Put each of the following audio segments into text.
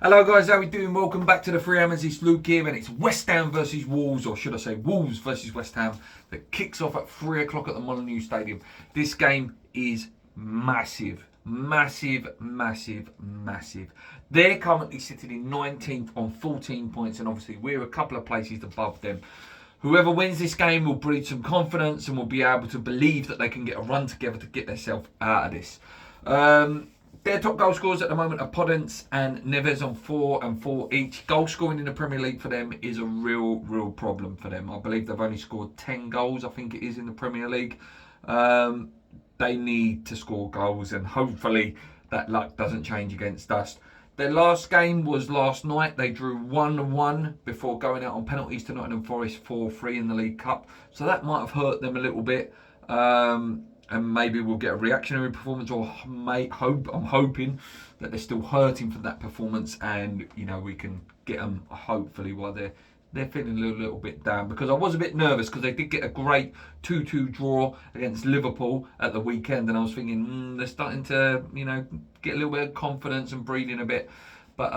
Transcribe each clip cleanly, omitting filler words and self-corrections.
Hello guys, how we doing? Welcome back to the Free Hammers. It's Luke here, and it's West Ham versus Wolves, or should I say Wolves versus West Ham, that kicks off at 3 o'clock at the Molineux Stadium. This game is massive. Massive. They're currently sitting in 19th on 14 points, and obviously we're a couple of places above them. Whoever wins this game will breed some confidence and will be able to believe that they can get a run together to get themselves out of this. Their top goal scorers at the moment are Podence and Neves on 4 and 4 each. Goal scoring in the Premier League for them is a real problem for them. I believe they've only scored 10 goals, I think it is, in the Premier League. They need to score goals, and hopefully that luck doesn't change against us. Their last game was last night. They drew 1-1 before going out on penalties to Nottingham Forest 4-3 in the League Cup. So that might have hurt them a little bit. And maybe we'll get a reactionary performance, or I'm hoping that they're still hurting from that performance, and we can get them hopefully while they're feeling a little bit down. Because I was a bit nervous because they did get a great 2-2 draw against Liverpool at the weekend, and I was thinking they're starting to get a little bit of confidence and breathing a bit. But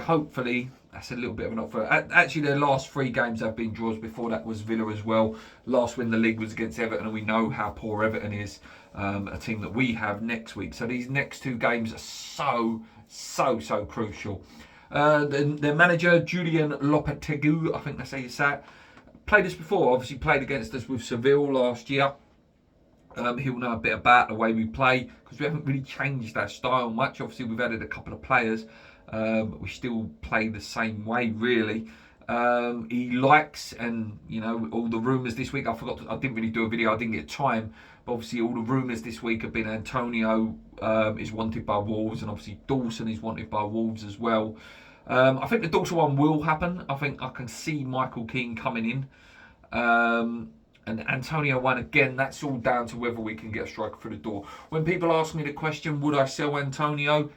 hopefully that's a little bit of an offer. Actually, their last 3 games have been draws. Before that was Villa as well. Last win in the league was against Everton, and we know how poor Everton is, a team that we have next week. So these next 2 games are so crucial. Their manager, Julian Lopetegui, I think that's how you say it, played us before. Obviously played against us with Seville last year. He'll know a bit about the way we play, because we haven't really changed our style much. Obviously we've added a couple of players. We still play the same way, really. He likes, and all the rumours this week, I didn't really do a video, I didn't get time, but obviously all the rumours this week have been Antonio is wanted by Wolves, and obviously Dawson is wanted by Wolves as well. I think the Dawson one will happen. I think I can see Michael Keane coming in. And Antonio one, again, that's all down to whether we can get a striker through the door. When people ask me the question, would I sell Antonio?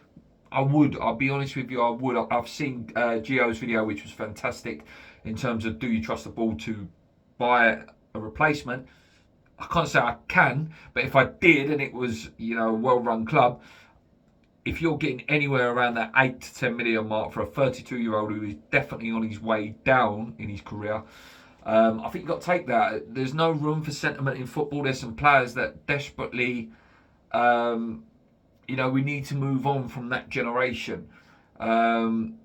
I would. I'll be honest with you, I would. I've seen Gio's video, which was fantastic, in terms of do you trust the ball to buy a replacement. I can't say I can, but if I did, and it was a well-run club, if you're getting anywhere around that 8 to 10 million mark for a 32-year-old who is definitely on his way down in his career, I think you've got to take that. There's no room for sentiment in football. There's some players that desperately, we need to move on from that generation. Skamaka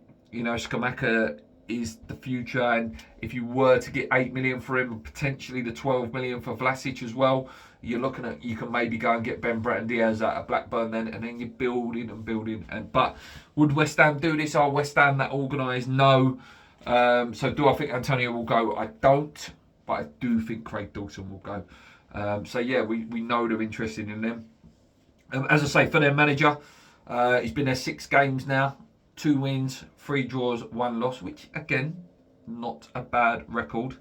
is the future, and if you were to get 8 million for him, potentially the 12 million for Vlasic as well, you're looking at, you can maybe go and get Ben Breton Diaz out of Blackburn then, and then you're building. But would West Ham do this? Are West Ham that organised? No. So do I think Antonio will go? I don't, but I do think Craig Dawson will go. We know they're interested in them. As I say, for their manager, he's been there 6 games now, 2 wins, 3 draws, 1 loss, which again, not a bad record.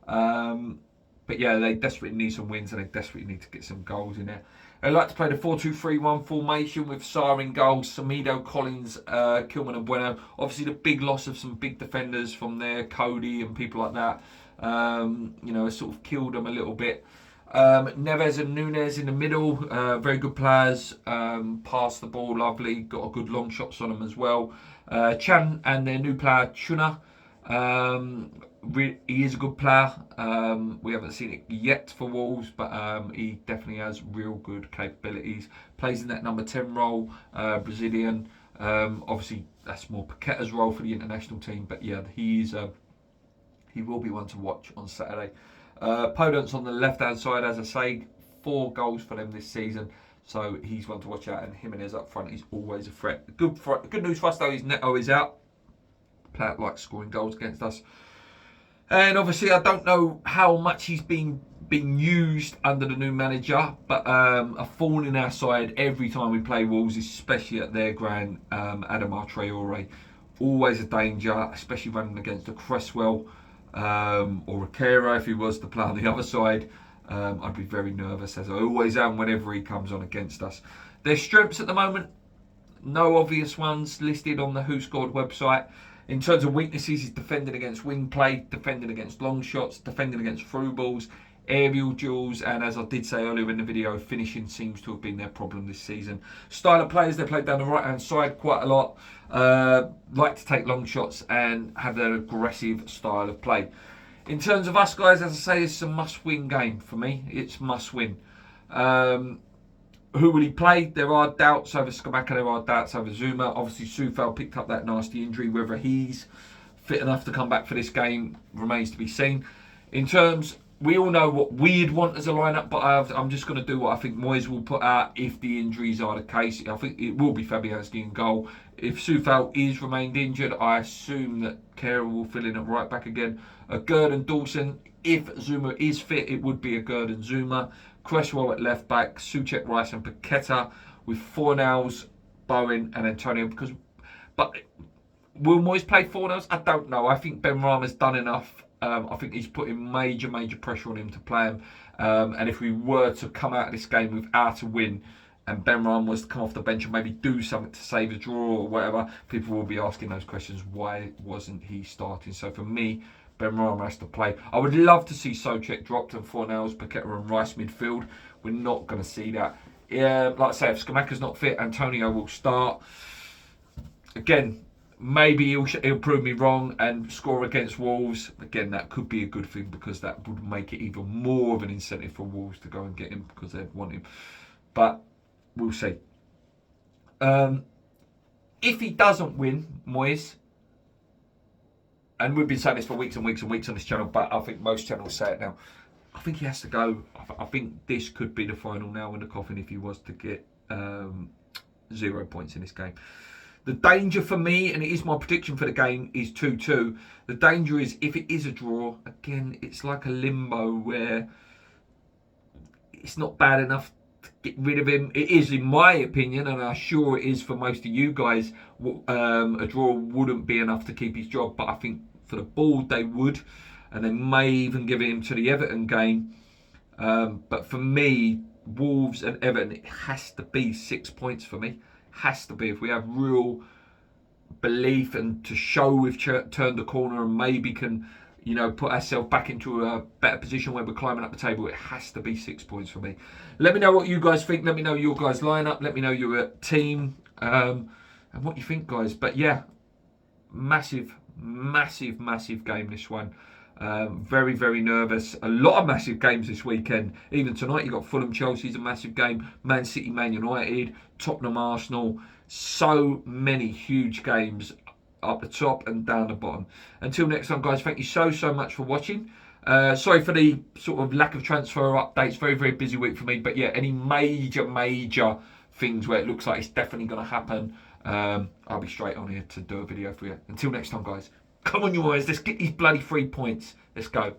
But they desperately need some wins, and they desperately need to get some goals in there. They like to play the 4-2-3-1 formation with Sarr in goals, Semedo, Collins, Kilman and Bueno. Obviously the big loss of some big defenders from there, Cody and people like that, has sort of killed them a little bit. Neves and Nunes in the middle, very good players, pass the ball lovely, got a good long shots on them as well. Chan and their new player Chuna, he is a good player. We haven't seen it yet for Wolves, but he definitely has real good capabilities. Plays in that number 10 role, Brazilian. Obviously that's more Paqueta's role for the international team, but he will be one to watch on Saturday. Podence on the left-hand side, as I say, 4 goals for them this season, so he's one to watch out. And Jimenez up front, he's always a threat. Good news for us though is Neto is out. Player likes scoring goals against us, and obviously I don't know how much he's been used under the new manager, but a thorn in our side every time we play Wolves, especially at their ground. Adama Traore, always a danger, especially running against a Cresswell. Or Rakera, if he was to play on the other side. I'd be very nervous, as I always am whenever he comes on against us. Their strengths at the moment, no obvious ones listed on the Who Scored website. In terms of weaknesses, he's defending against wing play, defending against long shots, defending against through balls. aerial duels, and as I did say earlier in the video, finishing seems to have been their problem this season. Style of players, they played down the right hand side quite a lot, like to take long shots and have their aggressive style of play. In terms of us guys, as I say, it's a must-win game for me. It's must-win. Who will he play? There are doubts over Skamaka, there are doubts over Zuma. Obviously, Soufal picked up that nasty injury. Whether he's fit enough to come back for this game remains to be seen. In terms, we all know what we'd want as a lineup, but I'm just going to do what I think Moyes will put out if the injuries are the case. I think it will be Fabianski in goal. If Soufal is remained injured, I assume that Kehrer will fill in at right back again. A Gerd and Dawson. If Zuma is fit, it would be a Gerd and Zuma. Cresswell at left back, Souček, Rice and Paqueta with Fornals, Bowen and Antonio. But will Moyes play Fornals? I don't know. I think Benrahma's done enough. I think he's putting major pressure on him to play him. And if we were to come out of this game without a win and Benrahma was to come off the bench and maybe do something to save a draw or whatever, people will be asking those questions. Why wasn't he starting? So for me, Benrahma has to play. I would love to see Souček dropped and Fornals, Paqueta and Rice midfield. We're not going to see that. Yeah, like I say, if Skamaka's not fit, Antonio will start. Again, maybe he'll prove me wrong and score against Wolves. Again, that could be a good thing because that would make it even more of an incentive for Wolves to go and get him because they'd want him. But we'll see. If he doesn't win, Moyes, and we've been saying this for weeks and weeks and weeks on this channel, but I think most channels say it now, I think he has to go. I think this could be the final nail in the coffin if he was to get 0 points in this game. The danger for me, and it is my prediction for the game, is 2-2. The danger is if it is a draw, again, it's like a limbo where it's not bad enough to get rid of him. It is, in my opinion, and I'm sure it is for most of you guys, a draw wouldn't be enough to keep his job. But I think for the board, they would. And they may even give him to the Everton game. But for me, Wolves and Everton, it has to be 6 points for me. Has to be. If we have real belief and to show we've turned the corner and maybe can, put ourselves back into a better position where we're climbing up the table, it has to be 6 points for me. Let me know what you guys think. Let me know your guys' lineup. Let me know your team and what you think, guys. But yeah, massive game, this one. Very nervous. A lot of massive games this weekend. Even tonight, you got Fulham, Chelsea's a massive game. Man City, Man United, Tottenham, Arsenal. So many huge games up the top and down the bottom. Until next time, guys, thank you so much for watching. Sorry for the sort of lack of transfer updates. Very busy week for me. But yeah, any major things where it looks like it's definitely going to happen, I'll be straight on here to do a video for you. Until next time, guys. Come on, you boys. Let's get these bloody 3 points. Let's go.